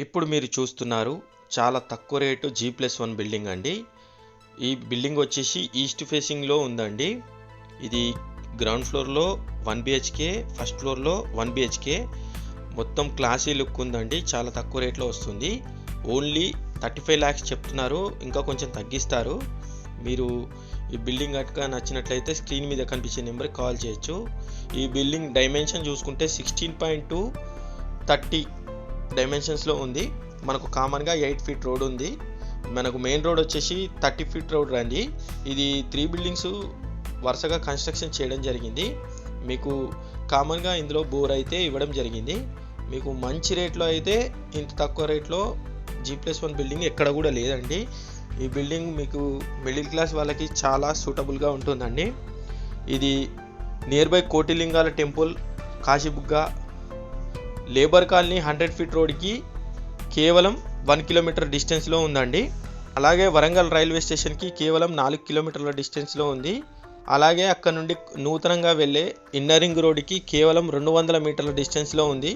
ఇప్పుడు మీరు చూస్తున్నారు చాలా తక్కువ రేటు G+1 బిల్డింగ్ అండి. ఈ బిల్డింగ్ వచ్చేసి ఈస్ట్ ఫేసింగ్లో ఉందండి. ఇది గ్రౌండ్ ఫ్లోర్లో 1 BHK, ఫస్ట్ ఫ్లోర్లో 1 BHK. మొత్తం క్లాసీ లుక్ ఉందండి. చాలా తక్కువ రేట్లో వస్తుంది. ఓన్లీ 35 lakhs చెప్తున్నారు. ఇంకా కొంచెం తగ్గిస్తారు. మీరు ఈ బిల్డింగ్ గట్క నచ్చినట్లయితే స్క్రీన్ మీద కనిపించే నెంబర్కి కాల్ చేయొచ్చు. ఈ బిల్డింగ్ డైమెన్షన్ చూసుకుంటే 16.2 30 డైమెన్షన్స్లో ఉంది. మనకు కామన్గా 8 feet రోడ్ ఉంది. మనకు మెయిన్ రోడ్ వచ్చేసి 30 feet రోడ్ రండి. ఇది 3 buildings వరుసగా కన్స్ట్రక్షన్ చేయడం జరిగింది. మీకు కామన్గా ఇందులో బోర్ అయితే ఇవ్వడం జరిగింది. మీకు మంచి రేట్లో అయితే ఇంత తక్కువ రేట్లో G+1 బిల్డింగ్ ఎక్కడ కూడా లేదండి. ఈ బిల్డింగ్ మీకు మిడిల్ క్లాస్ వాళ్ళకి చాలా సూటబుల్గా ఉంటుందండి. ఇది near by Kotilingala temple, Kashibugga, labour colony 100 feet రోడ్కి కేవలం 1 kilometer డిస్టెన్స్లో ఉందండి. అలాగే వరంగల్ రైల్వే స్టేషన్కి కేవలం 4 kilometerల డిస్టెన్స్లో ఉంది. అలాగే అక్కడ నుండి నూతనంగా వెళ్ళే ఇన్నర్ రింగ్ రోడ్కి కేవలం 200 meterల డిస్టెన్స్లో ఉంది.